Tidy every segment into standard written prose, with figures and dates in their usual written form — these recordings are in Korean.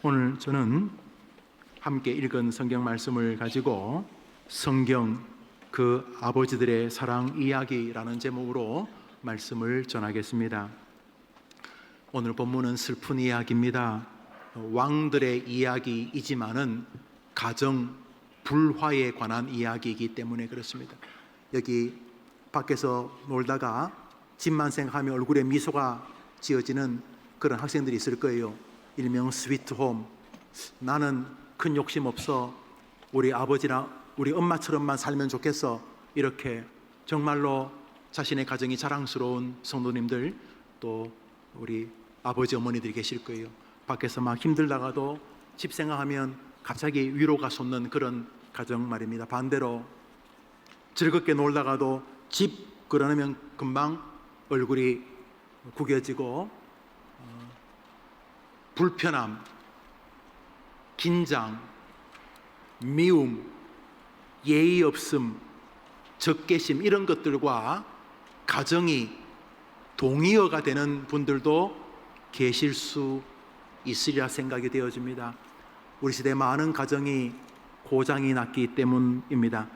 오늘 저는 함께 읽은 성경 말씀을 가지고 성경 그 아버지들의 사랑 이야기라는 제목으로 말씀을 전하겠습니다. 오늘 본문은 슬픈 이야기입니다. 왕들의 이야기이지만은 가정 불화에 관한 이야기이기 때문에 그렇습니다. 여기 밖에서 놀다가 집만 생각하면 얼굴에 미소가 지어지는 그런 학생들이 있을 거예요. 일명 스위트홈. 나는 큰 욕심 없어. 우리 아버지나 우리 엄마처럼만 살면 좋겠어. 이렇게 정말로 자신의 가정이 자랑스러운 성도님들, 또 우리 아버지 어머니들이 계실 거예요. 밖에서 막 힘들다가도 집 생각하면 갑자기 위로가 솟는 그런 가정 말입니다. 반대로 즐겁게 놀다가도 집 그러면 금방 얼굴이 구겨지고 불편함, 긴장, 미움, 예의 없음, 적개심 이런 것들과 가정이 동의어가 되는 분들도 계실 수 있으리라 생각이 되어집니다. 우리 시대 많은 가정이 고장이 났기 때문입니다.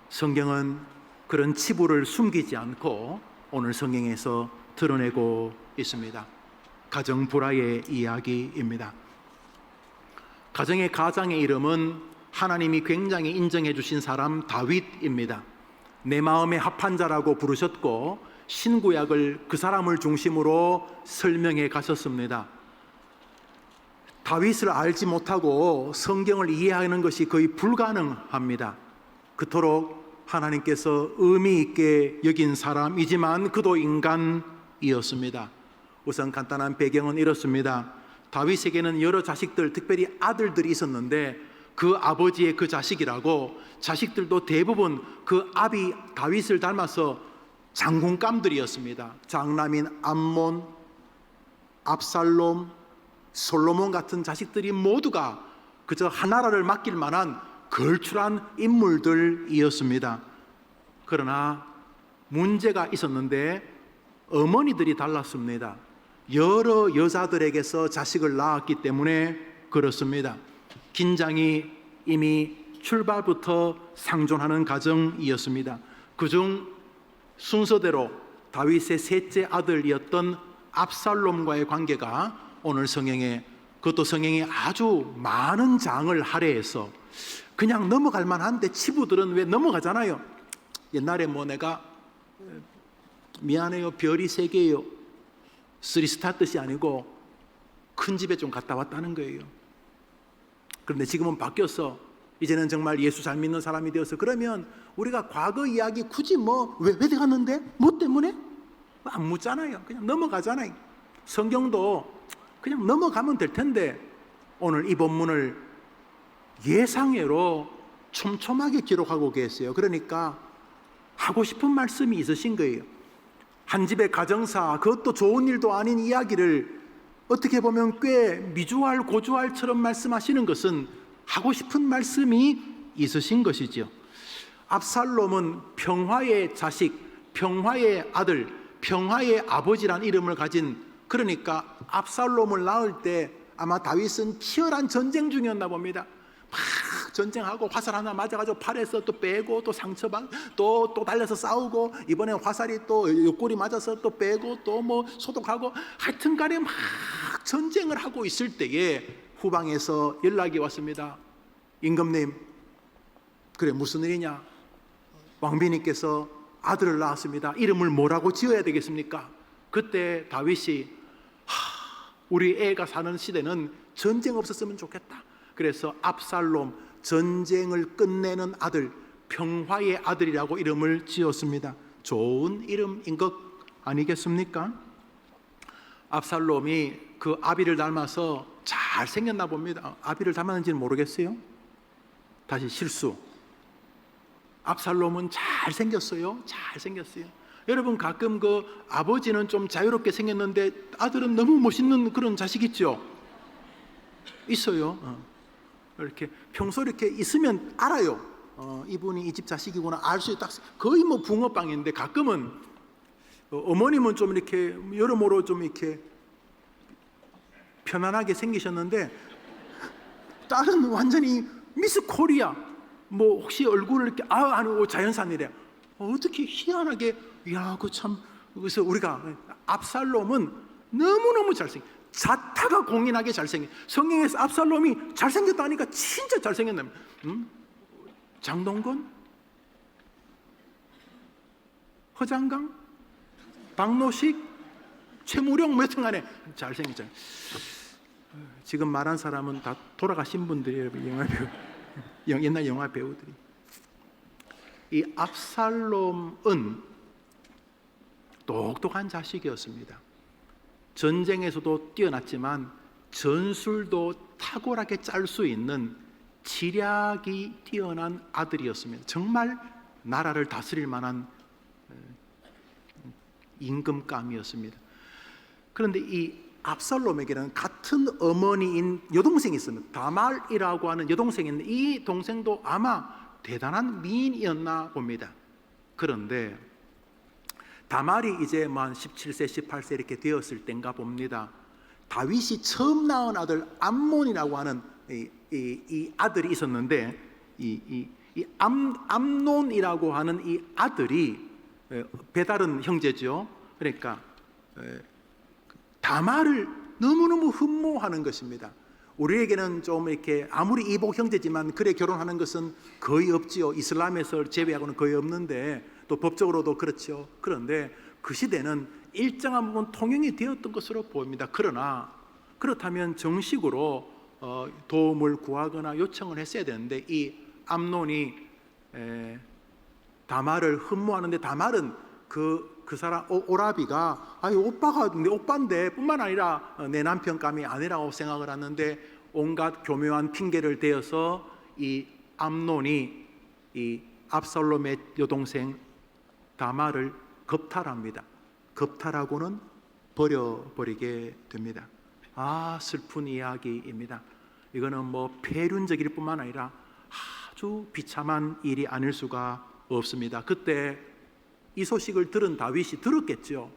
성경은 그런 치부를 숨기지 않고 오늘 성경에서 드러내고 있습니다. 가정 불화의 이야기입니다. 가정의 가장의 이름은 하나님이 굉장히 인정해 주신 사람 다윗입니다. 내 마음의 합한 자라고 부르셨고 신구약을 그 사람을 중심으로 설명해 가셨습니다. 다윗을 알지 못하고 성경을 이해하는 것이 거의 불가능합니다. 그토록 하나님께서 의미 있게 여긴 사람이지만 그도 인간이었습니다. 우선 간단한 배경은 이렇습니다. 다윗에게는 여러 자식들, 특별히 아들들이 있었는데 그 아버지의 그 자식이라고, 자식들도 대부분 그 아비 다윗을 닮아서 장군감들이었습니다. 장남인 암몬, 압살롬, 솔로몬 같은 자식들이 모두가 그저 하나라를 맡길 만한 걸출한 인물들이었습니다. 그러나 문제가 있었는데 어머니들이 달랐습니다. 여러 여자들에게서 자식을 낳았기 때문에 그렇습니다. 긴장이 이미 출발부터 상존하는 가정이었습니다. 그중 순서대로 다윗의 셋째 아들이었던 압살롬과의 관계가 오늘 성경에, 그것도 성경에 아주 많은 장을 할애해서 그냥 넘어갈 만한데 치부들은 왜 넘어가잖아요. 옛날에 뭐 내가 미안해요, 별이 3개예요, 3스타 뜻이 아니고 큰 집에 좀 갔다 왔다는 거예요. 그런데 지금은 바뀌었어. 이제는 정말 예수 잘 믿는 사람이 되어서, 그러면 우리가 과거 이야기 굳이 왜 갔는데? 뭐 때문에? 안 묻잖아요. 그냥 넘어가잖아요. 성경도 그냥 넘어가면 될 텐데 오늘 이 본문을 예상외로 촘촘하게 기록하고 계세요. 그러니까 하고 싶은 말씀이 있으신 거예요. 한 집의 가정사, 그것도 좋은 일도 아닌 이야기를 어떻게 보면 꽤 미주알 고주알처럼 말씀하시는 것은 하고 싶은 말씀이 있으신 것이죠. 압살롬은 평화의 자식, 평화의 아들, 평화의 아버지란 이름을 가진, 그러니까 압살롬을 낳을 때 아마 다윗은 치열한 전쟁 중이었나 봅니다. 막 전쟁하고 화살 하나 맞아가지고 팔에서 또 빼고 또 상처받고 또 달려서 싸우고, 이번에 화살이 또 옆구리 맞아서 또 빼고 또 소독하고, 하여튼간에 막 전쟁을 하고 있을 때에 후방에서 연락이 왔습니다. 임금님, 그래 무슨 일이냐? 왕비님께서 아들을 낳았습니다. 이름을 뭐라고 지어야 되겠습니까? 그때 다윗이 우리 애가 사는 시대는 전쟁 없었으면 좋겠다. 그래서 압살롬, 전쟁을 끝내는 아들, 평화의 아들이라고 이름을 지었습니다. 좋은 이름인 것 아니겠습니까? 압살롬이 그 아비를 닮아서 잘생겼나 봅니다. 아비를 닮았는지는 모르겠어요. 다시 실수. 압살롬은 잘생겼어요. 잘생겼어요. 여러분, 가끔 그 아버지는 좀 자유롭게 생겼는데 아들은 너무 멋있는 그런 자식 있죠? 있어요. 이렇게 평소 이렇게 있으면 알아요. 이분이 이 집 자식이구나 알 수 있다. 거의 붕어빵인데 가끔은 어머님은 좀 이렇게 여러모로 좀 이렇게 편안하게 생기셨는데 딸은 완전히 미스 코리아. 뭐 혹시 얼굴을 이렇게 아니 자연산이래. 어떻게 희한하게 참. 그래서 우리가 압살롬은 너무너무 잘생겨. 자타가 공인하게 잘생겨. 성경에서 압살롬이 잘생겼다니까 진짜 잘생겼나. 장동건, 허장강, 박노식, 최무룡 뭐 여튼간에 잘생겼잖아요. 지금 말한 사람은 다 돌아가신 분들이에요. 옛날 영화 배우들이. 이 압살롬은 똑똑한 자식이었습니다. 전쟁에서도 뛰어났지만 전술도 탁월하게 짤 수 있는 지략이 뛰어난 아들이었습니다. 정말 나라를 다스릴 만한 임금감이었습니다. 그런데 이 압살롬에게는 같은 어머니인 여동생이 있습니다. 다말이라고 하는 여동생이 있는데 이 동생도 아마 대단한 미인이었나 봅니다. 그런데 다말이 이제 한 17세, 18세 이렇게 되었을 때인가 봅니다. 다윗이 처음 낳은 아들 암논이라고 하는 이 아들이 있었는데 이 암논이라고 하는 이 아들이 배다른 형제죠. 그러니까 다말을 너무너무 흠모하는 것입니다. 우리에게는 좀 이렇게 아무리 이복 형제지만 그래 결혼하는 것은 거의 없지요. 이슬람에서 제외하고는 거의 없는데 또 법적으로도 그렇죠. 그런데 그 시대는 일정한 부분 통용이 되었던 것으로 보입니다. 그러나 그렇다면 정식으로 도움을 구하거나 요청을 했어야 되는데 이 암논이 다말을 흠모하는데 다말은 그 사람 오라비가 오빠가 내 오빠인데 뿐만 아니라 내 남편감이 아니라고 생각을 하는데 온갖 교묘한 핑계를 대어서 이 암논이 이 압살롬의 여동생 다말을 겁탈합니다. 겁탈하고는 버려버리게 됩니다. 슬픈 이야기입니다. 이거는 뭐 폐륜적일 뿐만 아니라 아주 비참한 일이 아닐 수가 없습니다. 그때 이 소식을 들은 다윗이 들었겠죠.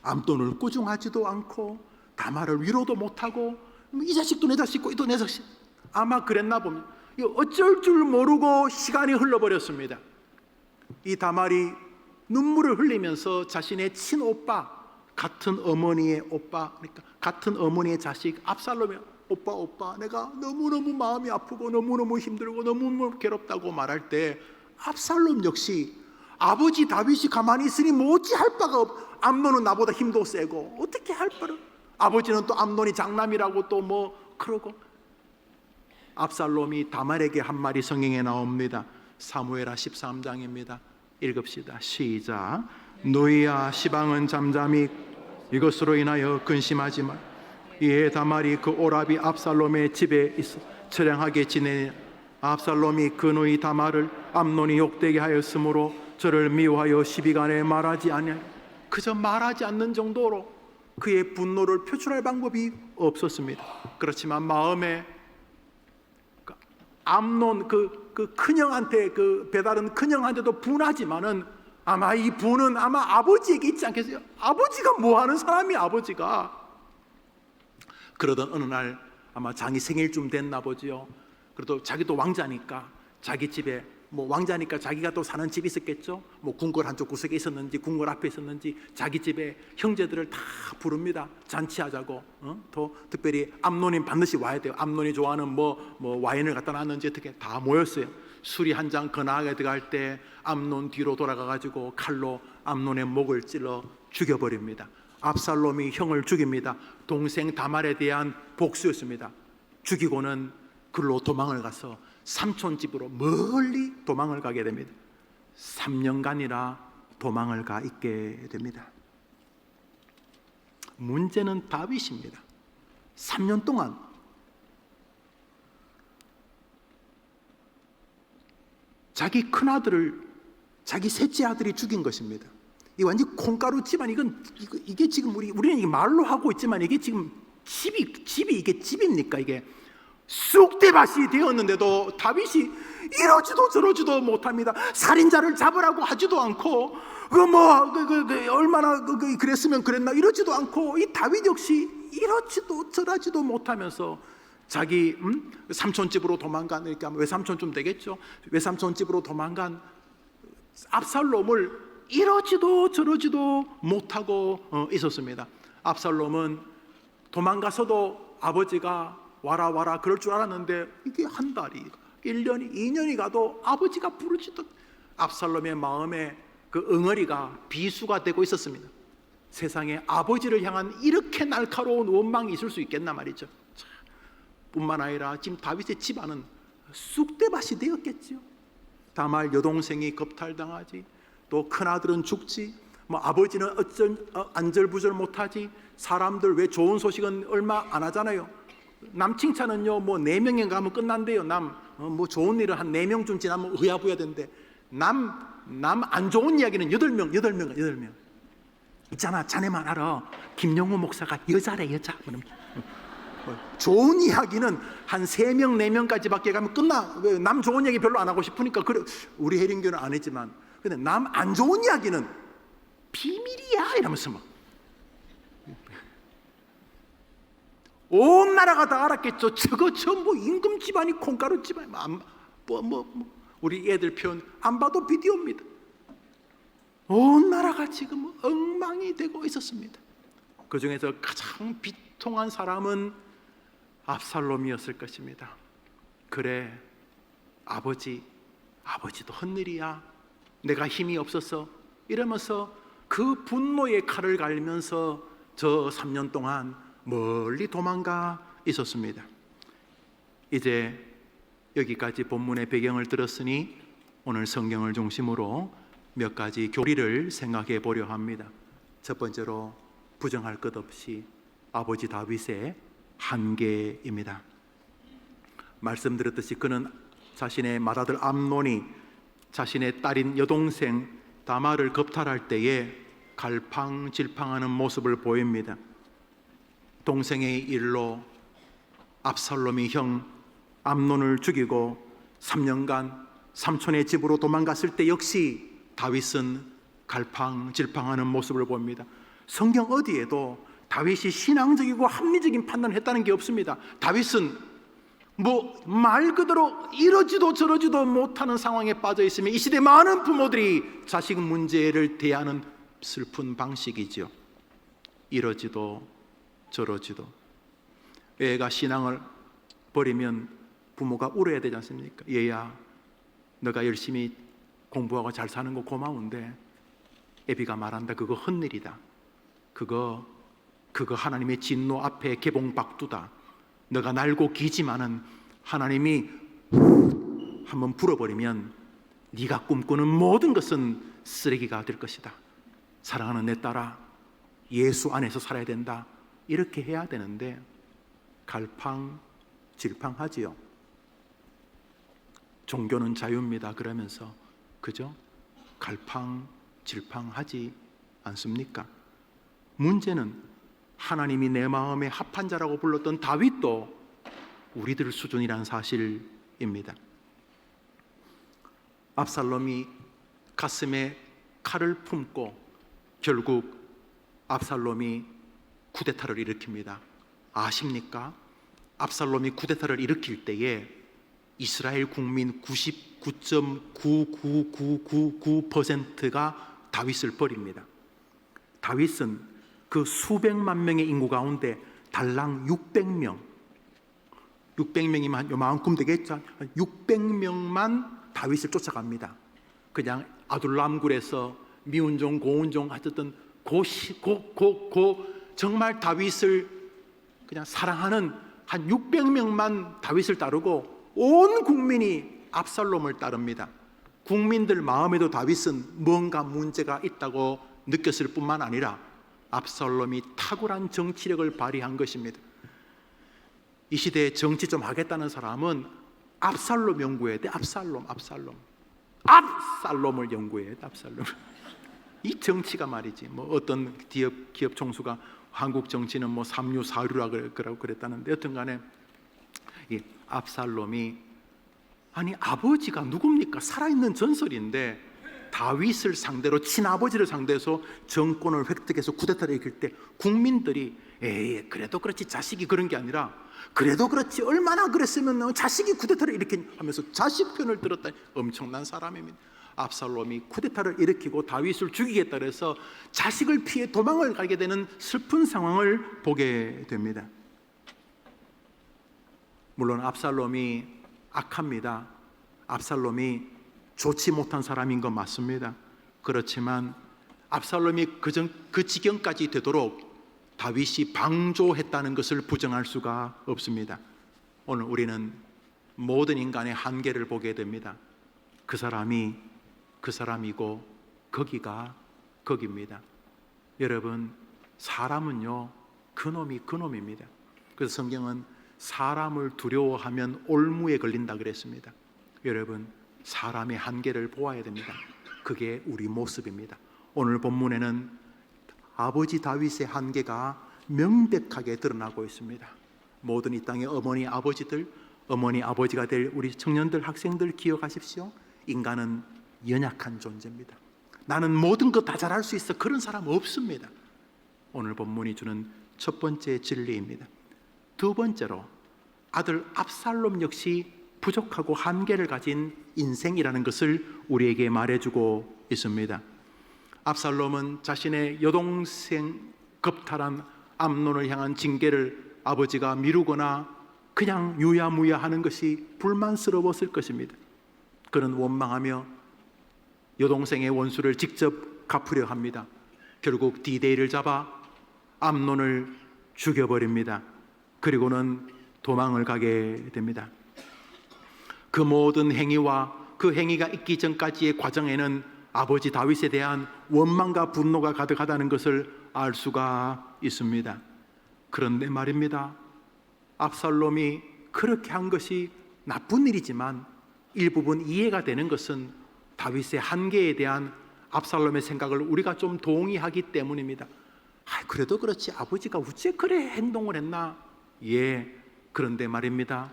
암돈을 꾸중하지도 않고 다말을 위로도 못하고 이 자식도 내 자식고 이도 내 자식. 아마 그랬나 봅니다. 어쩔 줄 모르고 시간이 흘러버렸습니다. 이 다말이 눈물을 흘리면서 자신의 친오빠, 같은 어머니의 오빠, 그러니까 같은 어머니의 자식 압살롬의 오빠 내가 너무너무 마음이 아프고 너무너무 힘들고 너무너무 괴롭다고 말할 때 압살롬 역시 아버지 다윗이 가만히 있으니 뭐 어찌 할 바가 암논은 나보다 힘도 세고 어떻게 할 바를. 아버지는 또 암논이 장남이라고 또 뭐 그러고. 압살롬이 다말에게 한 말이 성경에 나옵니다. 사무엘하 13장입니다. 읽읍시다. 시작. 너희야 시방은 잠잠히 이것으로 인하여 근심하지 마. 이에 다말이 그 오라비 압살롬의 집에 있어 처량하게 지내니 압살롬이 그 누이 다말을 암논이 욕되게 하였으므로 저를 미워하여 시비간에 말하지 아니하여. 그저 말하지 않는 정도로 그의 분노를 표출할 방법이 없었습니다. 그렇지만 마음에 암논 그 큰형한테 그 배다른 큰형한테도 분하지만은 아마 이 분은 아마 아버지에게 있지 않겠어요? 아버지가 뭐 하는 사람이 아버지가. 그러던 어느 날 아마 자기 생일쯤 됐나 보지요. 그래도 자기도 왕자니까 자기 집에 뭐 왕자니까 자기가 또 사는 집이 있었겠죠. 뭐 궁궐 한쪽 구석에 있었는지 궁궐 앞에 있었는지 자기 집에 형제들을 다 부릅니다. 잔치하자고. 또 특별히 암논이 반드시 와야 돼요. 암논이 좋아하는 뭐 와인을 갖다 놨는지 어떻게 다 모였어요. 술이 한 잔 거나하게 들어갈 때 암논 뒤로 돌아가 가지고 칼로 암논의 목을 찔러 죽여버립니다. 압살롬이 형을 죽입니다. 동생 다말에 대한 복수였습니다. 죽이고는 글로 도망을 가서 삼촌 집으로 멀리 도망을 가게 됩니다. 3년간이나 도망을 가 있게 됩니다. 문제는 다윗입니다. 3년 동안 자기 큰아들을 자기 셋째 아들이 죽인 것입니다. 이 완전 콩가루 집안. 이게 지금 우리는 이게 말로 하고 있지만 이게 지금 집이 이게 집입니까? 이게 쑥대밭이 되었는데도 다윗이 이러지도 저러지도 못합니다. 살인자를 잡으라고 하지도 않고 얼마나 그랬으면 그랬나 이러지도 않고 이 다윗 역시 이러지도 저러지도 못하면서 자기 삼촌 집으로 도망간, 그러니까 외삼촌쯤 되겠죠. 외삼촌 집으로 도망간 압살롬을 이러지도 저러지도 못하고 있었습니다. 압살롬은 도망가서도 아버지가 와라 그럴 줄 알았는데 이게 한 달이, 1년이, 2년이 가도 아버지가 부르지도, 압살롬의 마음에 그 응어리가 비수가 되고 있었습니다. 세상에 아버지를 향한 이렇게 날카로운 원망이 있을 수 있겠나 말이죠. 뿐만 아니라 지금 다윗의 집안은 쑥대밭이 되었겠죠. 다말 여동생이 겁탈당하지, 또 큰아들은 죽지, 뭐 아버지는 안절부절 못하지, 사람들 왜 좋은 소식은 얼마 안 하잖아요. 남 칭찬은요 뭐 4명인가 하면 끝난대요. 뭐 좋은 일은 한 4명쯤 지나면 의아부야 된대. 남 안 좋은 이야기는 8명. 있잖아, 자네만 알아. 김용호 목사가 여자래, 여자. 좋은 이야기는 한 3명, 4명까지밖에 가면 끝나. 남 좋은 이야기 별로 안 하고 싶으니까. 그래, 우리 해린교는 안 했지만, 근데 남 안 좋은 이야기는 비밀이야 이러면서 막 온 나라가 다 알았겠죠. 저거 전부 임금 집안이 콩가루 집안이 우리 애들 표현 안 봐도 비디오입니다. 온 나라가 지금 엉망이 되고 있었습니다. 그 중에서 가장 비통한 사람은 압살롬이었을 것입니다. 그래, 아버지도 헛일이야, 내가 힘이 없어서, 이러면서 그 분노의 칼을 갈면서 저 3년 동안 멀리 도망가 있었습니다. 이제 여기까지 본문의 배경을 들었으니 오늘 성경을 중심으로 몇 가지 교리를 생각해 보려 합니다. 첫 번째로 부정할 것 없이 아버지 다윗의 한계입니다. 말씀드렸듯이 그는 자신의 맏아들 암논이 자신의 딸인 여동생 다말을 겁탈할 때에 갈팡질팡하는 모습을 보입니다. 동생의 일로 압살롬이 형 암논을 죽이고 3년간 삼촌의 집으로 도망갔을 때 역시 다윗은 갈팡질팡하는 모습을 봅니다. 성경 어디에도 다윗이 신앙적이고 합리적인 판단을 했다는 게 없습니다. 다윗은 말 그대로 이러지도 저러지도 못하는 상황에 빠져 있으면 이 시대 많은 부모들이 자식 문제를 대하는 슬픈 방식이죠. 이러지도 저러지도. 애가 신앙을 버리면 부모가 울어야 되지 않습니까? 얘야, 너가 열심히 공부하고 잘 사는 거 고마운데 애비가 말한다, 그거 헛일이다. 그거 하나님의 진노 앞에 개봉박두다. 너가 날고 기지만은 하나님이 한번 불어버리면 네가 꿈꾸는 모든 것은 쓰레기가 될 것이다. 사랑하는 내 딸아, 예수 안에서 살아야 된다. 이렇게 해야 되는데 갈팡질팡하지요. 종교는 자유입니다 그러면서, 그죠? 갈팡질팡하지 않습니까? 문제는 하나님이 내 마음에 합한 자라고 불렀던 다윗도 우리들 수준이라는 사실입니다. 압살롬이 가슴에 칼을 품고 결국 압살롬이 쿠데타를 일으킵니다. 아십니까? 압살롬이 쿠데타를 일으킬 때에 이스라엘 국민 99.99999%가 다윗을 버립니다. 다윗은 그 수백만 명의 인구 가운데 달랑 600명이면 요만큼 되겠죠. 600명만 다윗을 쫓아갑니다. 그냥 아둘람굴에서 미운종 고운종 하셨던 정말 다윗을 그냥 사랑하는 한 600명만 다윗을 따르고 온 국민이 압살롬을 따릅니다. 국민들 마음에도 다윗은 뭔가 문제가 있다고 느꼈을 뿐만 아니라 압살롬이 탁월한 정치력을 발휘한 것입니다. 이 시대에 정치 좀 하겠다는 사람은 압살롬 연구해야 돼. 압살롬을 연구해야 돼. 압살롬. 이 정치가 말이지. 어떤 기업 총수가 한국 정치는 삼류 사류라 그랬다는데, 여튼간에 이 압살롬이, 아니 아버지가 누굽니까? 살아있는 전설인데 다윗을 상대로, 친아버지를 상대해서 정권을 획득해서 쿠데타를 일으킬 때 국민들이 그래도 그렇지, 자식이 그런 게 아니라 그래도 그렇지 얼마나 그랬으면 자식이 쿠데타를 일으킨 하면서 자식 편을 들었다니 엄청난 사람입니다. 압살롬이 쿠데타를 일으키고 다윗을 죽이겠다 해서 자식을 피해 도망을 가게 되는 슬픈 상황을 보게 됩니다. 물론 압살롬이 악합니다. 압살롬이 좋지 못한 사람인 건 맞습니다. 그렇지만 압살롬이 그 지경까지 되도록 다윗이 방조했다는 것을 부정할 수가 없습니다. 오늘 우리는 모든 인간의 한계를 보게 됩니다. 그 사람이 그 사람이고 거기가 거기입니다. 여러분, 사람은요 그놈이 그놈입니다. 그래서 성경은 사람을 두려워하면 올무에 걸린다 그랬습니다. 여러분, 사람의 한계를 보아야 됩니다. 그게 우리 모습입니다. 오늘 본문에는 아버지 다윗의 한계가 명백하게 드러나고 있습니다. 모든 이 땅의 어머니 아버지들, 어머니 아버지가 될 우리 청년들, 학생들 기억하십시오. 인간은 연약한 존재입니다. 나는 모든 것 다 잘할 수 있어, 그런 사람 없습니다. 오늘 본문이 주는 첫 번째 진리입니다. 두 번째로 아들 압살롬 역시 부족하고 한계를 가진 인생이라는 것을 우리에게 말해주고 있습니다. 압살롬은 자신의 여동생 겁탈한 암논을 향한 징계를 아버지가 미루거나 그냥 유야무야하는 것이 불만스러웠을 것입니다. 그는 원망하며 여동생의 원수를 직접 갚으려 합니다. 결국 디데이를 잡아 암논을 죽여버립니다. 그리고는 도망을 가게 됩니다. 그 모든 행위와 그 행위가 있기 전까지의 과정에는 아버지 다윗에 대한 원망과 분노가 가득하다는 것을 알 수가 있습니다. 그런데 말입니다, 압살롬이 그렇게 한 것이 나쁜 일이지만 일부분 이해가 되는 것은 다윗의 한계에 대한 압살롬의 생각을 우리가 좀 동의하기 때문입니다. 그래도 그렇지 아버지가 어째 그래 행동을 했나? 예, 그런데 말입니다,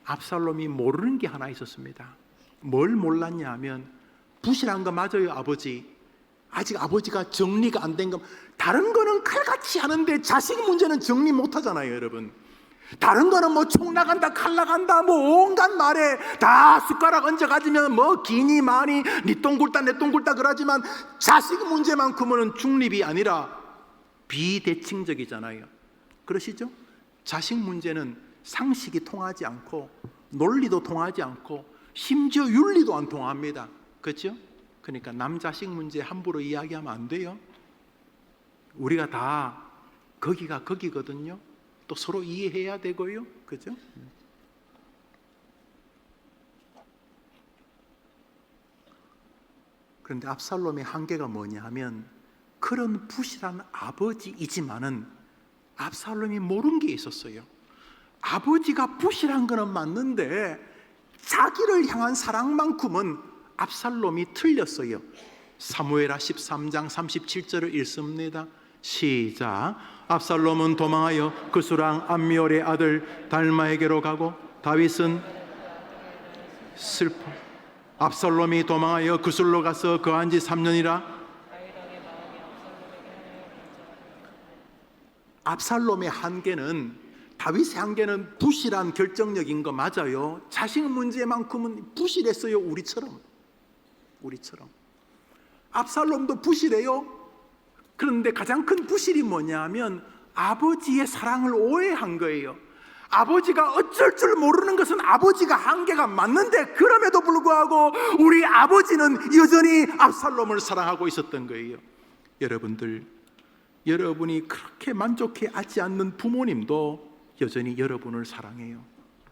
압살롬이 모르는 게 하나 있었습니다. 뭘 몰랐냐 하면 부실한 거 맞아요. 아직 아버지가 정리가 안 된 거, 다른 거는 칼같이 하는데 자식 문제는 정리 못 하잖아요. 여러분, 다른 거는 뭐 총 나간다 칼 나간다 뭐 온갖 말에 다 숟가락 얹어 가지면 뭐 기니 많이 니 똥 굴다 내 똥 굴다 그러지만 자식 문제만큼은 중립이 아니라 비대칭적이잖아요. 그러시죠? 자식 문제는 상식이 통하지 않고 논리도 통하지 않고 심지어 윤리도 안 통합니다. 그렇죠? 그러니까 남자식 문제 함부로 이야기하면 안 돼요. 우리가 다 거기가 거기거든요. 또 서로 이해해야 되고요. 그죠? 그런데 압살롬의 한계가 뭐냐 하면 그런 부실한 아버지이지만은 압살롬이 모르는 게 있었어요. 아버지가 부실한 거는 맞는데 자기를 향한 사랑만큼은 압살롬이 틀렸어요. 사무엘하 13장 37절을 읽습니다. 시작. 압살롬은 도망하여 그 수랑 암미엘의 아들 달마에게로 가고 다윗은 슬퍼. 압살롬이 도망하여 그술로 가서 거한 지 3년이라. 압살롬의 한계는, 다윗의 한계는 부실한 결정력인 거 맞아요. 자식 문제만큼은 부실했어요. 우리처럼. 압살롬도 부실해요. 그런데 가장 큰 부실이 뭐냐면 아버지의 사랑을 오해한 거예요. 아버지가 어쩔 줄 모르는 것은 아버지가 한계가 맞는데 그럼에도 불구하고 우리 아버지는 여전히 압살롬을 사랑하고 있었던 거예요. 여러분들, 여러분이 그렇게 만족해하지 않는 부모님도 여전히 여러분을 사랑해요.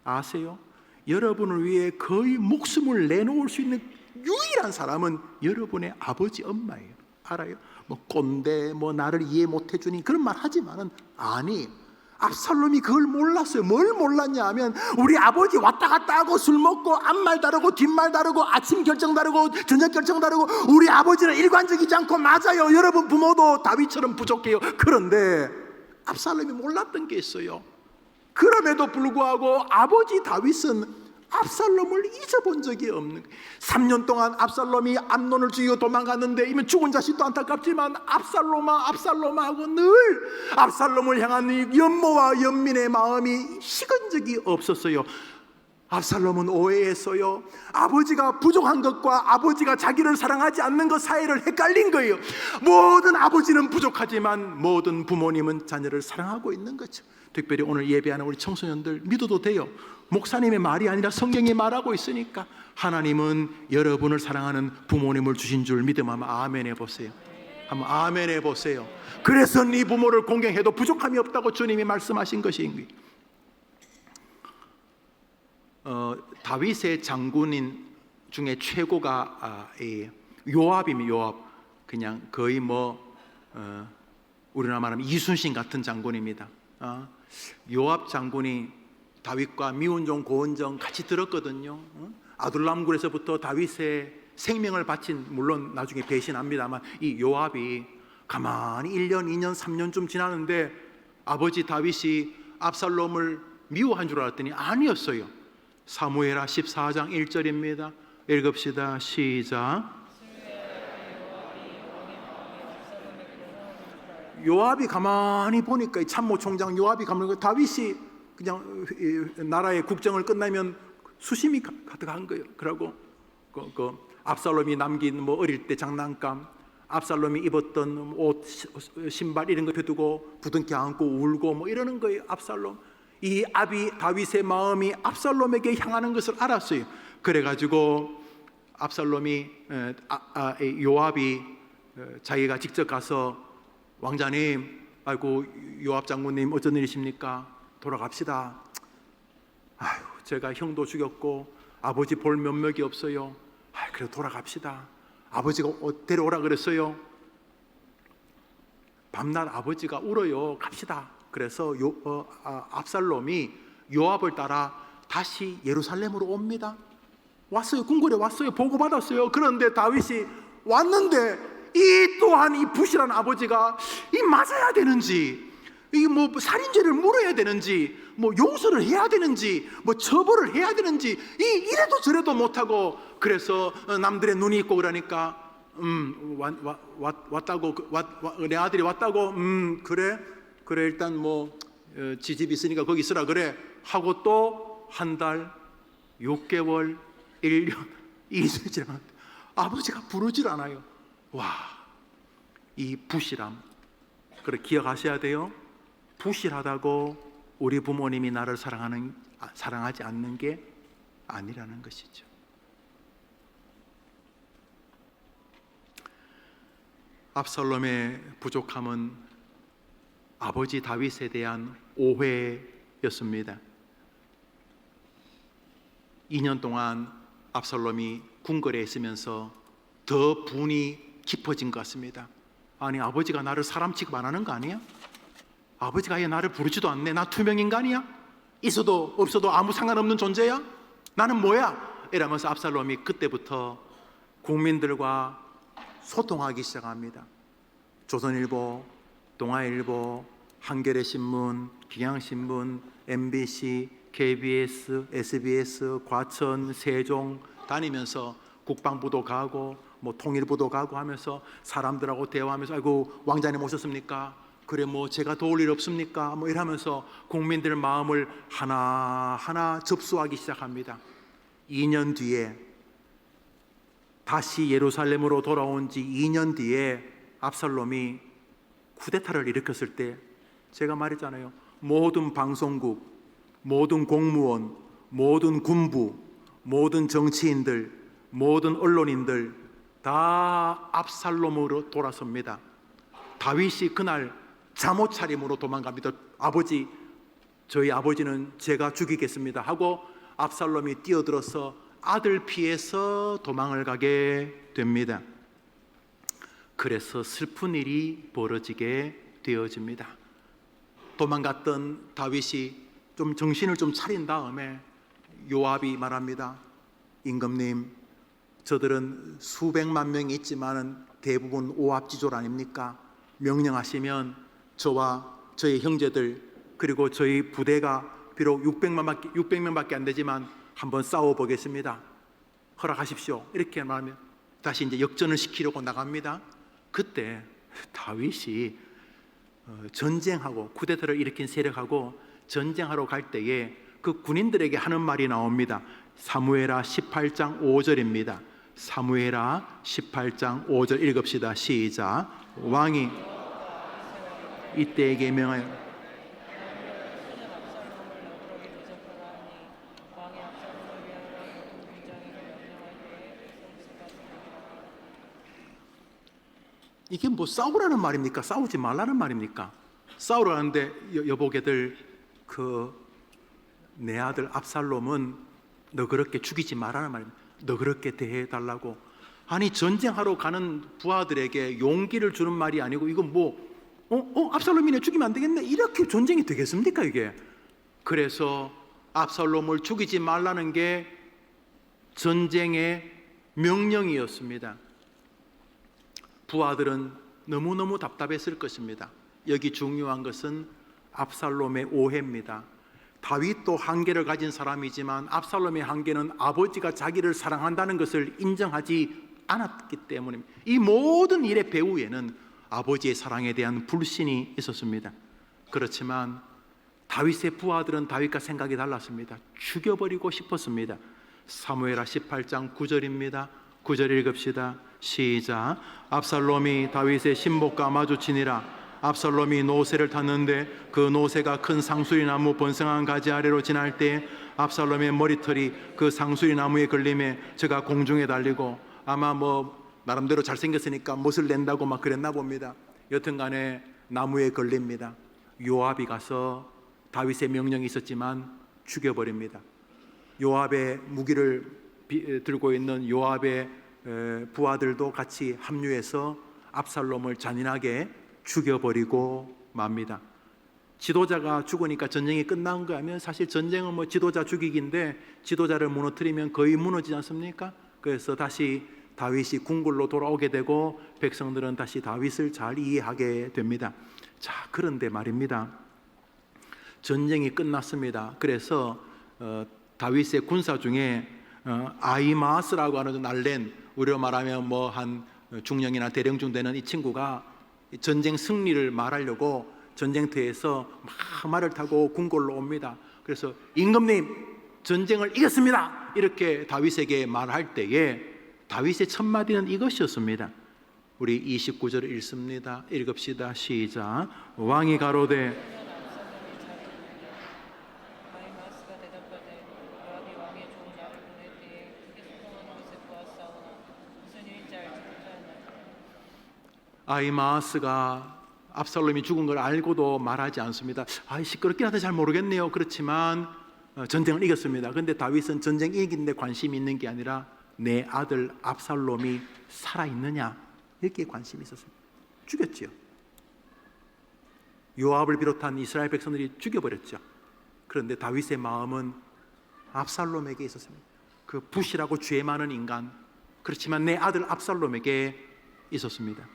아세요? 여러분을 위해 거의 목숨을 내놓을 수 있는 유일한 사람은 여러분의 아버지 엄마예요. 알아요? 뭐 꼰대, 뭐 나를 이해 못 해주니 그런 말 하지만은 아니, 압살롬이 그걸 몰랐어요. 뭘 몰랐냐 하면 우리 아버지 왔다 갔다 하고 술 먹고 앞말 다르고 뒷말 다르고 아침 결정 다르고 저녁 결정 다르고 우리 아버지는 일관적이지 않고, 맞아요. 여러분 부모도 다윗처럼 부족해요. 그런데 압살롬이 몰랐던 게 있어요. 그럼에도 불구하고 아버지 다윗은 압살롬을 잊어본 적이 없는 거예요. 3년 동안 압살롬이 암논을 죽이고 도망갔는데 이면 죽은 자식도 안타깝지만 압살롬아 압살롬아 하고 늘 압살롬을 향한 이 연모와 연민의 마음이 식은 적이 없었어요. 압살롬은 오해했어요. 아버지가 부족한 것과 아버지가 자기를 사랑하지 않는 것 사이를 헷갈린 거예요. 모든 아버지는 부족하지만 모든 부모님은 자녀를 사랑하고 있는 거죠. 특별히 오늘 예배하는 우리 청소년들 믿어도 돼요. 목사님의 말이 아니라 성경이 말하고 있으니까 하나님은 여러분을 사랑하는 부모님을 주신 줄 믿음 한번 아멘 해보세요. 한번 아멘 해보세요. 그래서 네 부모를 공경해도 부족함이 없다고 주님이 말씀하신 것인 거예요. 다윗의 장군인 중에 최고가 요압입니다. 요압. 그냥 거의 우리나라 말하면 이순신 같은 장군입니다. 요압 장군이 다윗과 미운정 고운정 같이 들었거든요. 아둘람굴에서부터 다윗의 생명을 바친, 물론 나중에 배신합니다만, 이 요압이 가만히 1년, 2년, 3년쯤 지나는데 아버지 다윗이 압살롬을 미워한 줄 알았더니 아니었어요. 사무엘하 14장 1절입니다. 읽읍시다. 시작. 요압이 가만히 보니까, 참모총장 요압이 가만히 보니까 다윗이 그냥 나라의 국정을 끝나면 수심이 가득한 거예요. 그러고 그 압살롬이 남긴 어릴 때 장난감, 압살롬이 입었던 옷, 신발 이런 거 펴두고 부둥켜 안고 울고 이러는 거예요. 압살롬. 이 다윗의 마음이 압살롬에게 향하는 것을 알았어요. 그래가지고 압살롬이 요압이 자기가 직접 가서 왕자님, 아이고 요압 장군님 어쩐 일이십니까? 돌아갑시다. 아유, 제가 형도 죽였고 아버지 볼 면목이 없어요. 그래도 돌아갑시다. 아버지가 데려오라 그랬어요. 밤낮 아버지가 울어요. 갑시다. 그래서 압살롬이 요압을 따라 다시 예루살렘으로 옵니다. 왔어요. 궁궐에 왔어요. 보고받았어요. 그런데 다윗이 왔는데 이 또한 이 부실한 아버지가 이 맞아야 되는지, 이게 살인죄를 물어야 되는지, 용서를 해야 되는지, 처벌을 해야 되는지, 이래도 저래도 못하고, 그래서 남들의 눈이 있고 그러니까 왔다고, 내 아들이 왔다고, 그래 일단 지 집 있으니까 거기 있으라 그래 하고 또 한 달, 6개월, 1년, 2년 지나면 아버지가 부르질 않아요. 와, 이 부실함, 그래 기억하셔야 돼요. 부실하다고 우리 부모님이 나를 사랑하지 않는 게 아니라는 것이죠. 압살롬의 부족함은 아버지 다윗에 대한 오해였습니다. 2년 동안 압살롬이 궁궐에 있으면서 더 분이 깊어진 것 같습니다. 아니, 아버지가 나를 사람 취급 안 하는 거 아니야? 아버지가 아예 나를 부르지도 않네. 나 투명인간이야? 있어도 없어도 아무 상관없는 존재야? 나는 뭐야? 이러면서 압살롬이 그때부터 국민들과 소통하기 시작합니다. 조선일보, 동아일보, 한겨레신문, 경향신문, MBC, KBS, SBS, 과천, 세종 다니면서 국방부도 가고 통일부도 가고 하면서 사람들하고 대화하면서, 아이고 왕자님 오셨습니까? 그래 제가 도울 일 없습니까? 이러면서 국민들 마음을 하나하나 접수하기 시작합니다. 2년 뒤에 다시 예루살렘으로 돌아온 지 2년 뒤에 압살롬이 쿠데타를 일으켰을 때 제가 말했잖아요. 모든 방송국, 모든 공무원, 모든 군부, 모든 정치인들, 모든 언론인들 다 압살롬으로 돌아섭니다. 다윗이 그날 잠옷 차림으로 도망갑니다. 저희 아버지는 제가 죽이겠습니다 하고 압살롬이 뛰어들어서 아들 피해서 도망을 가게 됩니다. 그래서 슬픈 일이 벌어지게 되어집니다. 도망갔던 다윗이 좀 정신을 좀 차린 다음에 요압이 말합니다. 임금님, 저들은 수백만 명이 있지만 대부분 오합지졸 아닙니까? 명령하시면 저와 저희 형제들 그리고 저희 부대가 비록 600명밖에 안 되지만 한번 싸워보겠습니다. 허락하십시오. 이렇게 말하면 다시 이제 역전을 시키려고 나갑니다. 그때 다윗이 전쟁하고 쿠데타를 일으킨 세력하고 전쟁하러 갈 때에 그 군인들에게 하는 말이 나옵니다. 사무엘하 18장 5절입니다. 사무엘하 18장 5절 읽읍시다. 시작. 왕이 이때에게 명하여 이게 뭐 싸우라는 말입니까? 싸우지 말라는 말입니까? 싸우라는데 여보게들 내 아들 압살롬은 너 그렇게 죽이지 말라는 말입니다. 너 그렇게 대해달라고. 아니 전쟁하러 가는 부하들에게 용기를 주는 말이 아니고 이건 압살롬이네 죽이면 안 되겠네 이렇게 전쟁이 되겠습니까 이게? 그래서 압살롬을 죽이지 말라는 게 전쟁의 명령이었습니다. 부하들은 너무너무 답답했을 것입니다. 여기 중요한 것은 압살롬의 오해입니다. 다윗도 한계를 가진 사람이지만 압살롬의 한계는 아버지가 자기를 사랑한다는 것을 인정하지 않았기 때문입니다. 이 모든 일의 배후에는 아버지의 사랑에 대한 불신이 있었습니다. 그렇지만 다윗의 부하들은 다윗과 생각이 달랐습니다. 죽여버리고 싶었습니다. 사무엘하 18장 9절입니다. 9절 읽읍시다. 시작. 압살롬이 다윗의 신복과 마주치니라. 압살롬이 노새를 탔는데 그 노새가 큰 상수리나무 번성한 가지 아래로 지날 때 압살롬의 머리털이 그 상수리나무에 걸림에 저가 공중에 달리고 아마 나름대로 잘생겼으니까 못을 낸다고 막 그랬나 봅니다. 여튼간에 나무에 걸립니다. 요압이 가서 다윗의 명령이 있었지만 죽여버립니다. 요압의 무기를 들고 있는 요압의 부하들도 같이 합류해서 압살롬을 잔인하게 죽여버리고 맙니다. 지도자가 죽으니까 전쟁이 끝난 거 하면 사실 전쟁은 지도자 죽이기인데 지도자를 무너뜨리면 거의 무너지지 않습니까? 그래서 다시 다윗이 궁궐로 돌아오게 되고 백성들은 다시 다윗을 잘 이해하게 됩니다. 자, 그런데 말입니다. 전쟁이 끝났습니다. 그래서 다윗의 군사 중에 아히마스라고 하는 날랜, 우리로 말하면 한 중령이나 대령중 되는 이 친구가 전쟁 승리를 말하려고 전쟁터에서 막 말을 타고 궁궐로 옵니다. 그래서 임금님 전쟁을 이겼습니다 이렇게 다윗에게 말할 때에 다윗의 첫 마디는 이것이었습니다. 우리 29절을 읽습니다. 읽읍시다. 시작. 왕이 가로되 아히마아스가 압살롬이 죽은 걸 알고도 말하지 않습니다. 시끄럽긴 한데 잘 모르겠네요. 그렇지만 전쟁을 이겼습니다. 그런데 다윗은 전쟁 이긴 데 관심이 있는 게 아니라 내 아들 압살롬이 살아있느냐 여기에 관심이 있었습니다. 죽였죠. 요압을 비롯한 이스라엘 백성들이 죽여버렸죠. 그런데 다윗의 마음은 압살롬에게 있었습니다. 그 부실하고 죄 많은 인간, 그렇지만 내 아들 압살롬에게 있었습니다.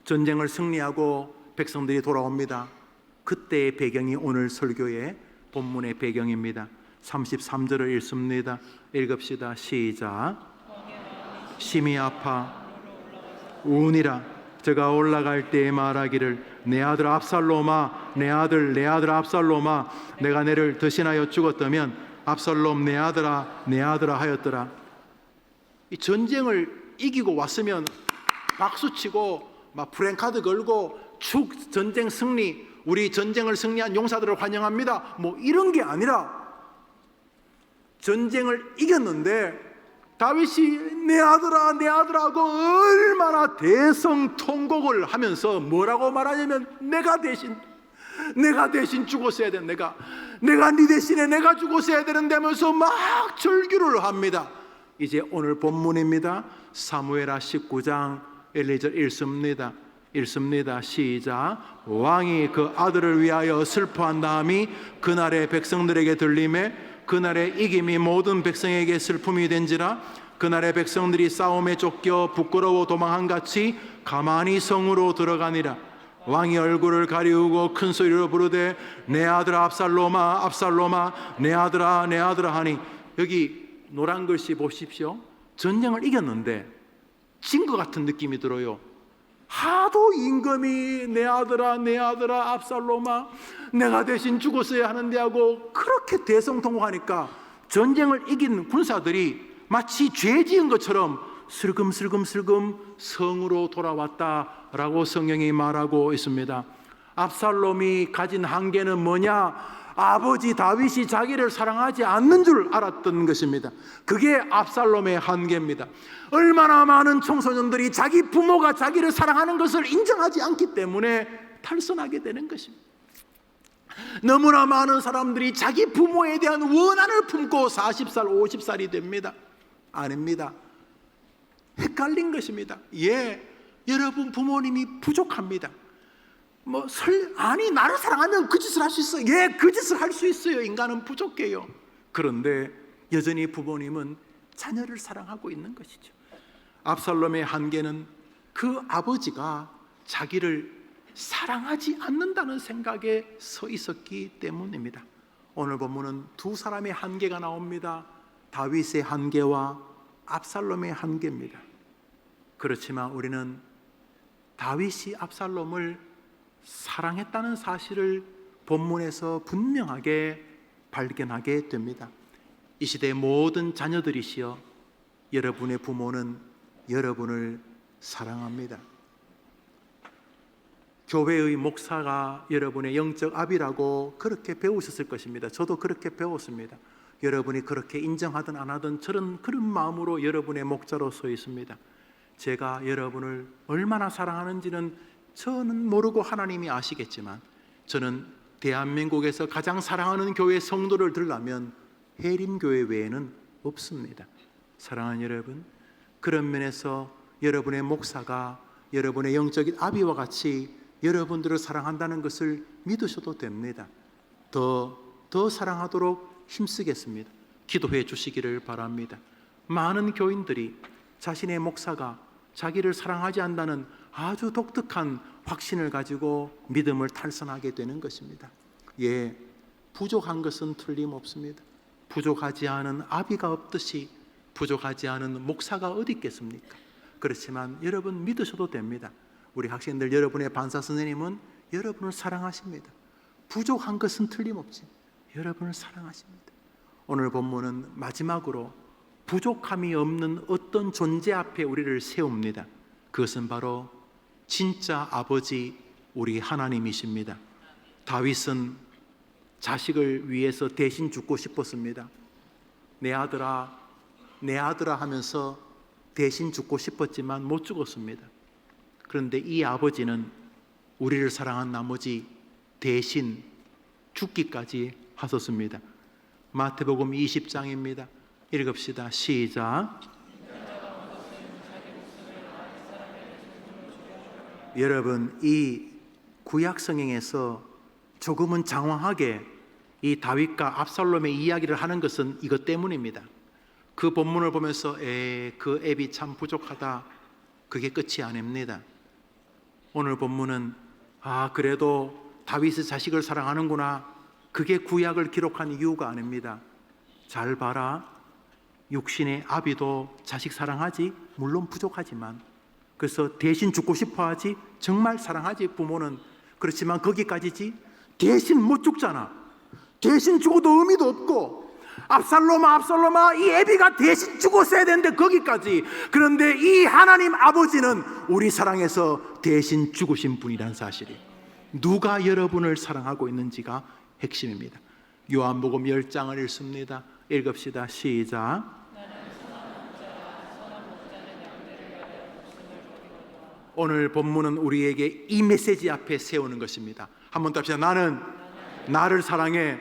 전쟁을 승리하고 백성들이 돌아옵니다. 그때의 배경이 오늘 설교의 본문의 배경입니다. 33절을 읽습니다. 읽읍시다. 시작. 심히 아파 우니라. 저가 올라갈 때에 말하기를 내 아들 압살롬아, 내 아들 압살롬아, 내가 너를 대신하여 죽었다면 압살롬 내 아들아 하였더라. 이 전쟁을 이기고 왔으면 박수치고 막 프랭카드 걸고 전쟁 승리, 우리 전쟁을 승리한 용사들을 환영합니다 이런 게 아니라 전쟁을 이겼는데 다윗이 내 아들하고 얼마나 대성통곡을 하면서 뭐라고 말하냐면 내가 대신 죽었어야 되는 내가 네 대신에 내가 죽었어야 되는데 하면서 막 절규를 합니다. 이제 오늘 본문입니다. 사무엘하 19장 1, 2절 읽습니다. 시작. 왕이 그 아들을 위하여 슬퍼한 다음이 그날의 백성들에게 들림에 그날의 이김이 모든 백성에게 슬픔이 된지라. 그날의 백성들이 싸움에 쫓겨 부끄러워 도망한 같이 가만히 성으로 들어가니라. 왕이 얼굴을 가리우고 큰 소리로 부르되 내 아들아 압살롬아 압살롬아 내 아들아 내 아들아 하니, 여기 노란 글씨 보십시오. 전쟁을 이겼는데 진 것 같은 느낌이 들어요. 하도 임금이 내 아들아 압살롬아 내가 대신 죽었어야 하는데 하고 그렇게 대성통곡하니까 전쟁을 이긴 군사들이 마치 죄 지은 것처럼 슬금슬금 성으로 돌아왔다라고 성경이 말하고 있습니다. 압살롬이 가진 한계는 뭐냐? 아버지 다윗이 자기를 사랑하지 않는 줄 알았던 것입니다. 그게 압살롬의 한계입니다. 얼마나 많은 청소년들이 자기 부모가 자기를 사랑하는 것을 인정하지 않기 때문에 탈선하게 되는 것입니다. 너무나 많은 사람들이 자기 부모에 대한 원한을 품고 40살, 50살이 됩니다. 아닙니다. 헷갈린 것입니다. 예, 여러분 부모님이 부족합니다. 아니 나를 사랑하면 그 짓을 할 수 있어요. 예, 그 짓을 할 수 있어요. 인간은 부족해요. 그런데 여전히 부모님은 자녀를 사랑하고 있는 것이죠. 압살롬의 한계는 그 아버지가 자기를 사랑하지 않는다는 생각에 서 있었기 때문입니다. 오늘 본문은 두 사람의 한계가 나옵니다. 다윗의 한계와 압살롬의 한계입니다. 그렇지만 우리는 다윗이 압살롬을 사랑했다는 사실을 본문에서 분명하게 발견하게 됩니다. 이 시대의 모든 자녀들이시여, 여러분의 부모는 여러분을 사랑합니다. 교회의 목사가 여러분의 영적 아비라고 그렇게 배우셨을 것입니다. 저도 그렇게 배웠습니다. 여러분이 그렇게 인정하든 안 하든 저는 그런 마음으로 여러분의 목자로 서 있습니다. 제가 여러분을 얼마나 사랑하는지는 저는 모르고 하나님이 아시겠지만, 저는 대한민국에서 가장 사랑하는 교회 성도를 들라면 해림교회 외에는 없습니다. 사랑하는 여러분, 그런 면에서 여러분의 목사가 여러분의 영적인 아비와 같이 여러분들을 사랑한다는 것을 믿으셔도 됩니다. 더 사랑하도록 힘쓰겠습니다. 기도해 주시기를 바랍니다. 많은 교인들이 자신의 목사가 자기를 사랑하지 않는다는 아주 독특한 확신을 가지고 믿음을 탈선하게 되는 것입니다. 예, 부족한 것은 틀림없습니다. 부족하지 않은 아비가 없듯이 부족하지 않은 목사가 어디 있겠습니까? 그렇지만 여러분 믿으셔도 됩니다. 우리 학생들, 여러분의 반사 선생님은 여러분을 사랑하십니다. 부족한 것은 틀림없지 여러분을 사랑하십니다. 오늘 본문은 마지막으로 부족함이 없는 어떤 존재 앞에 우리를 세웁니다. 그것은 바로 진짜 아버지 우리 하나님이십니다. 다윗은 자식을 위해서 대신 죽고 싶었습니다. 내 아들아 내 아들아 하면서 대신 죽고 싶었지만 못 죽었습니다. 그런데 이 아버지는 우리를 사랑한 나머지 대신 죽기까지 하셨습니다. 마태복음 20장입니다. 읽읍시다. 시작. 여러분, 이 구약 성경에서 조금은 장황하게 이 다윗과 압살롬의 이야기를 하는 것은 이것 때문입니다. 그 본문을 보면서 그 앱이 참 부족하다, 그게 끝이 아닙니다. 오늘 본문은 그래도 다윗의 자식을 사랑하는구나, 그게 구약을 기록한 이유가 아닙니다. 잘 봐라, 육신의 아비도 자식 사랑하지, 물론 부족하지만. 그래서 대신 죽고 싶어 하지, 정말 사랑하지 부모는. 그렇지만 거기까지지, 대신 못 죽잖아. 대신 죽어도 의미도 없고, 압살롬아 이 애비가 대신 죽었어야 되는데 거기까지. 그런데 이 하나님 아버지는 우리 사랑해서 대신 죽으신 분이라는 사실이, 누가 여러분을 사랑하고 있는지가 핵심입니다. 요한복음 10장을 읽습니다. 읽읍시다. 시작. 오늘 본문은 우리에게 이 메시지 앞에 세우는 것입니다. 한번 더 합시다. 나는 나를 사랑해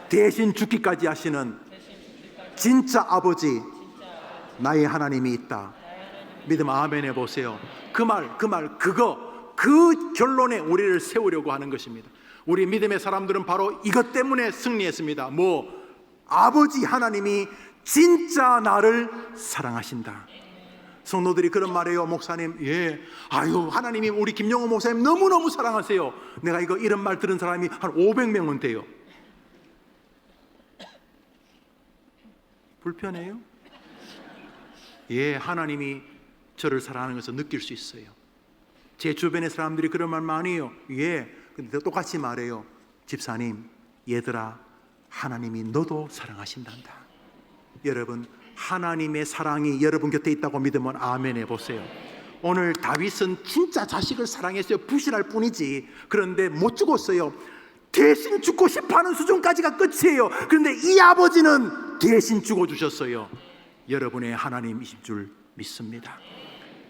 대신 죽기까지 하시는 진짜 아버지, 나의 하나님이 있다. 믿음 아멘 해보세요. 그 결론에 우리를 세우려고 하는 것입니다. 우리 믿음의 사람들은 바로 이것 때문에 승리했습니다. 아버지 하나님이 진짜 나를 사랑하신다. 성도들이 그런 말해요. 목사님, 예, 아유, 하나님이 우리 김영호 목사님 너무너무 사랑하세요. 내가 이런 말 들은 사람이 한 500명은 돼요. 불편해요? 예, 하나님이 저를 사랑하는 것을 느낄 수 있어요. 제 주변의 사람들이 그런 말 많이 해요. 예, 근데 똑같이 말해요. 집사님, 얘들아, 하나님이 너도 사랑하신단다. 여러분, 하나님의 사랑이 여러분 곁에 있다고 믿으면 아멘 해보세요. 오늘 다윗은 진짜 자식을 사랑했어요. 부실할 뿐이지. 그런데 못 죽었어요. 대신 죽고 싶어하는 수준까지가 끝이에요. 그런데 이 아버지는 대신 죽어주셨어요. 여러분의 하나님이신 줄 믿습니다.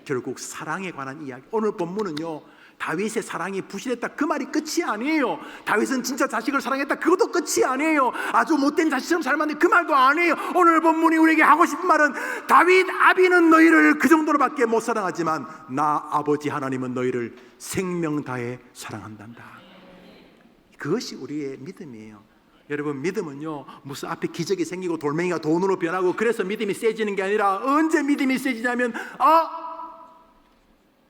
결국 사랑에 관한 이야기. 오늘 본문은요, 다윗의 사랑이 부실했다, 그 말이 끝이 아니에요. 다윗은 진짜 자식을 사랑했다, 그것도 끝이 아니에요. 아주 못된 자식처럼 살았는데 그 말도 아니에요. 오늘 본문이 우리에게 하고 싶은 말은, 다윗 아비는 너희를 그 정도로밖에 못 사랑하지만 나 아버지 하나님은 너희를 생명 다해 사랑한단다. 그것이 우리의 믿음이에요. 여러분, 믿음은요, 무슨 앞에 기적이 생기고 돌멩이가 돈으로 변하고 그래서 믿음이 세지는 게 아니라, 언제 믿음이 세지냐면,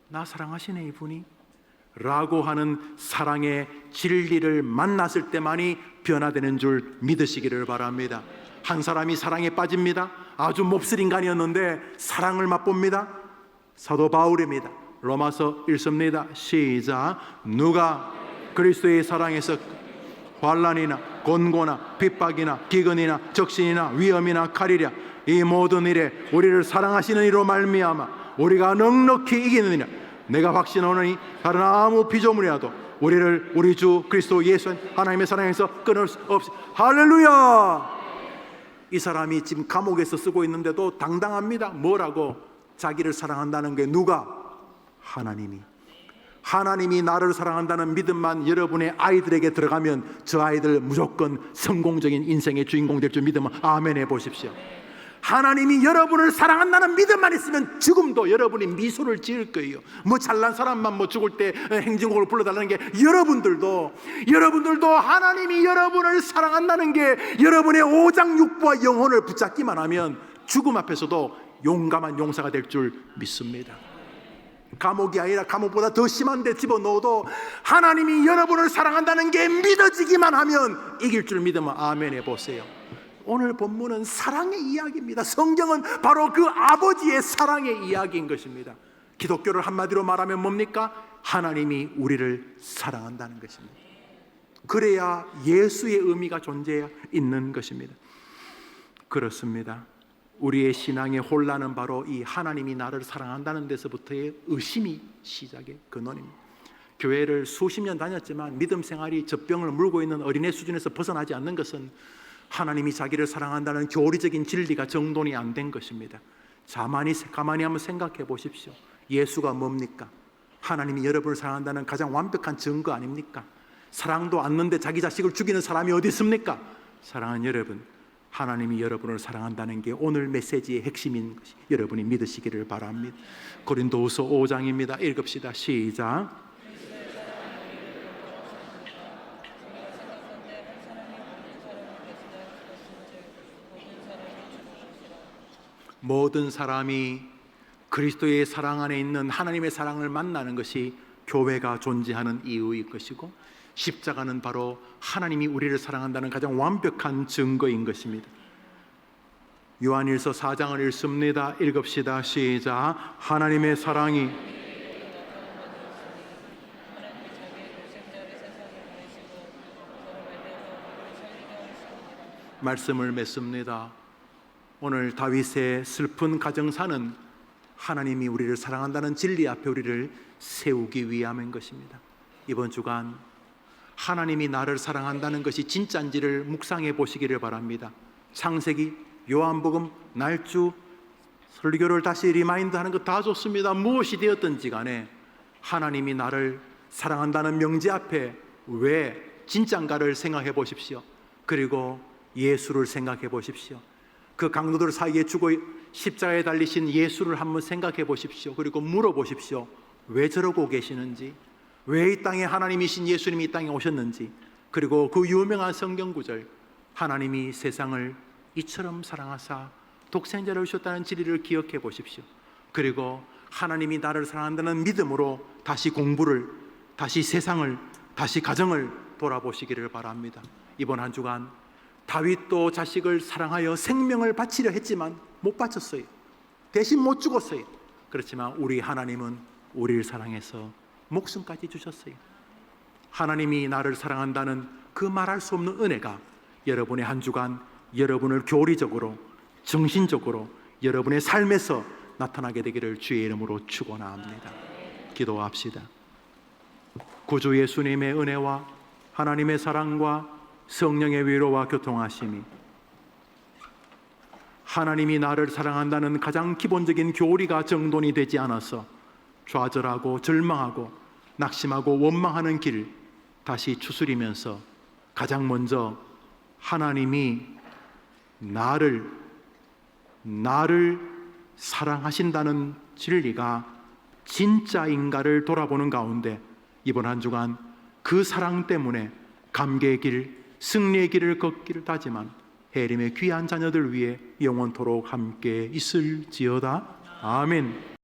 나 사랑하시네 이분이 라고 하는 사랑의 진리를 만났을 때만이 변화되는 줄 믿으시기를 바랍니다. 한 사람이 사랑에 빠집니다. 아주 몹쓸 인간이었는데 사랑을 맛봅니다. 사도 바울입니다. 로마서 1서입니다. 시작. 누가 그리스도의 사랑에서 환난이나 곤고나 핍박이나 기근이나 적신이나 위험이나 칼이랴, 이 모든 일에 우리를 사랑하시는 이로 말미암아 우리가 넉넉히 이기느니라. 내가 확신하노니 다른 아무 피조물이라도 우리를 우리 주 그리스도 예수 하나님의 사랑에서 끊을 수 없이. 할렐루야. 이 사람이 지금 감옥에서 쓰고 있는데도 당당합니다. 뭐라고? 자기를 사랑한다는 게 누가? 하나님이 나를 사랑한다는 믿음만 여러분의 아이들에게 들어가면 저 아이들 무조건 성공적인 인생의 주인공 될 줄 믿으면 아멘 해보십시오. 하나님이 여러분을 사랑한다는 믿음만 있으면 지금도 여러분이 미소를 지을 거예요. 뭐 잘난 사람만 죽을 때 행진곡을 불러달라는 게, 여러분들도 하나님이 여러분을 사랑한다는 게 여러분의 오장육부와 영혼을 붙잡기만 하면 죽음 앞에서도 용감한 용사가 될 줄 믿습니다. 감옥이 아니라 감옥보다 더 심한 데 집어넣어도 하나님이 여러분을 사랑한다는 게 믿어지기만 하면 이길 줄 믿으면 아멘 해보세요. 오늘 본문은 사랑의 이야기입니다. 성경은 바로 그 아버지의 사랑의 이야기인 것입니다. 기독교를 한마디로 말하면 뭡니까? 하나님이 우리를 사랑한다는 것입니다. 그래야 예수의 의미가 존재해야 있는 것입니다. 그렇습니다. 우리의 신앙의 혼란은 바로 이 하나님이 나를 사랑한다는 데서부터의 의심이 시작의 근원입니다. 교회를 수십 년 다녔지만 믿음 생활이 젖병을 물고 있는 어린애 수준에서 벗어나지 않는 것은 하나님이 자기를 사랑한다는 교리적인 진리가 정돈이 안 된 것입니다. 가만히 한번 생각해 보십시오. 예수가 뭡니까? 하나님이 여러분을 사랑한다는 가장 완벽한 증거 아닙니까? 사랑도 않는데 자기 자식을 죽이는 사람이 어디 있습니까? 사랑하는 여러분, 하나님이 여러분을 사랑한다는 게 오늘 메시지의 핵심인 것이 여러분이 믿으시기를 바랍니다. 고린도후서 5장입니다. 읽읍시다. 시작. 모든 사람이 그리스도의 사랑 안에 있는 하나님의 사랑을 만나는 것이 교회가 존재하는 이유일 것이고, 십자가는 바로 하나님이 우리를 사랑한다는 가장 완벽한 증거인 것입니다. 요한일서 4장을 읽습니다. 읽읍시다. 시작. 하나님의 사랑이 말씀을 맺습니다. 오늘 다윗의 슬픈 가정사는 하나님이 우리를 사랑한다는 진리 앞에 우리를 세우기 위함인 것입니다. 이번 주간 하나님이 나를 사랑한다는 것이 진짜인지를 묵상해 보시기를 바랍니다. 창세기, 요한복음, 날주, 설교를 다시 리마인드하는 것 다 좋습니다. 무엇이 되었든지 간에 하나님이 나를 사랑한다는 명제 앞에 왜 진짜인가를 생각해 보십시오. 그리고 예수를 생각해 보십시오. 그 강도들 사이에 죽어 십자가에 달리신 예수를 한번 생각해 보십시오. 그리고 물어보십시오. 왜 저러고 계시는지, 왜 이 땅에 하나님이신 예수님이 이 땅에 오셨는지, 그리고 그 유명한 성경 구절, 하나님이 세상을 이처럼 사랑하사 독생자를 주셨다는 진리를 기억해 보십시오. 그리고 하나님이 나를 사랑한다는 믿음으로 다시 공부를, 다시 세상을, 다시 가정을 돌아보시기를 바랍니다. 이번 한 주간 다윗도 자식을 사랑하여 생명을 바치려 했지만 못 바쳤어요. 대신 못 죽었어요. 그렇지만 우리 하나님은 우리를 사랑해서 목숨까지 주셨어요. 하나님이 나를 사랑한다는 그 말할 수 없는 은혜가 여러분의 한 주간 여러분을 교리적으로, 정신적으로 여러분의 삶에서 나타나게 되기를 주의 이름으로 축원합니다. 기도합시다. 구주 예수님의 은혜와 하나님의 사랑과 성령의 위로와 교통하심이, 하나님이 나를 사랑한다는 가장 기본적인 교리가 정돈이 되지 않아서 좌절하고 절망하고 낙심하고 원망하는 길 다시 추스리면서 가장 먼저 하나님이 나를 사랑하신다는 진리가 진짜인가를 돌아보는 가운데 이번 한 주간 그 사랑 때문에 감개의 길, 승리의 길을 걷기를 다짐한 해림의 귀한 자녀들 위해 영원토록 함께 있을지어다. 아멘.